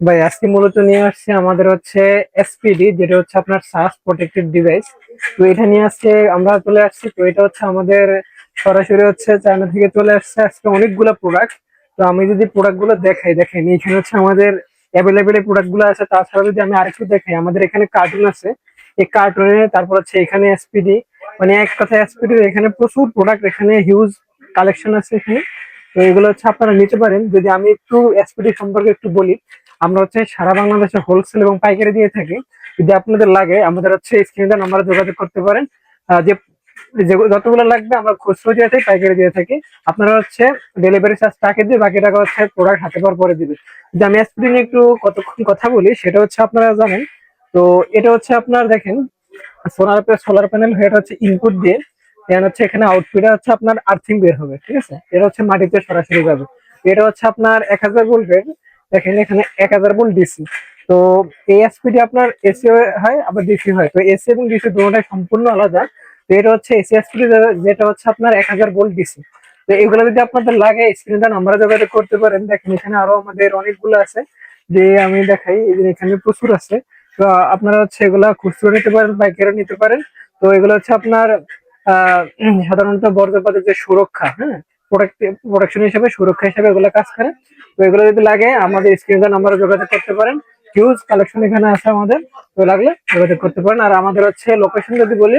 ভাই আজকে মূলত নিয়ে আসছে আমাদের হচ্ছে এসপিডি, যেটা হচ্ছে আপনার সাস প্রোটেক্টেড ডিভাইস। তো এটা নিয়ে আজকে আমরা চলে আসছি। তো এটা হচ্ছে আমাদের সরাসরি হচ্ছে চায়না থেকে চলে আসছে আজকে অনেকগুলো প্রোডাক্ট। তো আমি যদি প্রোডাক্ট গুলো দেখাই, দেখেন এখানে হচ্ছে আমাদের অ্যাভেলেবেল প্রোডাক্ট গুলো আছে। তাছাড়া যদি আমি আরেকটু দেখাই, আমাদের এখানে কার্টুন আছে, এই কার্টুনে তারপর হচ্ছে এখানে এসপিডি, মানে এক কথায় এসপিডি এখানে প্রচুর প্রোডাক্ট, এখানে হিউজ কালেকশন আছে এখানে। তো এগুলো হচ্ছে আপনারা নিতে পারেন। যদি আমি একটু এসপিডি সম্পর্কে একটু বলি, আমরা হচ্ছে সারা বাংলাদেশে হোলসেল এবং পাইকারি দিয়ে থাকি। যদি আপনাদের লাগে আমাদের হচ্ছে স্ক্রিনে নাম্বারে যোগাযোগ করতে পারেন। যে যতগুলো লাগবে আমরা খুচরো দিয়ে থাকি, পাইকারি দিয়ে থাকি। আপনারা হচ্ছে ডেলিভারি চার্জ টাকা দিয়ে, বাকি টাকা হচ্ছে প্রোডাক্ট হাতে পাওয়ার পরে দিবে। যদি আমি এসপিডি নিয়ে একটু কতক্ষণ কথা বলি, সেটা হচ্ছে আপনারা জানেন। তো এটা হচ্ছে আপনার দেখেন সোলার প্যানেল, এটা হচ্ছে ইনপুট দিয়ে, দেন হচ্ছে এখানে আউটপুটে হচ্ছে আপনার আর্থিং বের হবে, ঠিক আছে? এটা হচ্ছে মাটিতে সরাসরি যাবে। এটা হচ্ছে আপনার 1000 ভোল্টের, দেখেন এখানে 1000 ভোল্ট ডিসি। তো এই এসপিডি আপনার এসি হয় আবার ডিসি হয়। তো এসি এবং ডিসি দুটোটাই সম্পূর্ণ আলাদা। তো এটা হচ্ছে এসি এসপিডি, যেটা হচ্ছে আপনার 1000 ভোল্ট ডিসি। তো এগুলো যদি আপনাদের লাগে স্ক্রিনটা নাম্বারে যোগাযোগ করতে পারেন। দেখেন এখানে আরো আমাদের অনেকগুলো আছে, যে আমি দেখাই, এই যে এখানে প্রচুর আছে। তো আপনারা হচ্ছে এগুলা খুচরো নিতে পারেন, পাইকারি নিতে পারেন। তো এগুলো হচ্ছে আপনার সাধারণত বর্জ্যপাতের যে সুরক্ষা, হ্যাঁ, প্রোটেকশন হিসেবে, সুরক্ষা হিসেবে এগুলো কাজ করে। তো এগুলো যদি লাগে আমাদের স্ক্রিনে নাম্বারে যোগাযোগ করতে পারেন। হিউজ কালেকশন এখানে আছে আমাদের। তো লাগলে যোগাযোগ করতে পারেন। আর আমাদের হচ্ছে লোকেশন যদি বলি,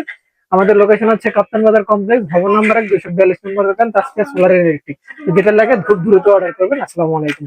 আমাদের লোকেশন হচ্ছে কাপ্তান বাজার কমপ্লেক্স, ভবন নাম্বার 1, 242 নম্বর দোকান, তাজকিয়া সোলার ইলেকট্রিক। যেটা লাগে খুব দ্রুত অর্ডার করবেন। আসসালামু আলাইকুম।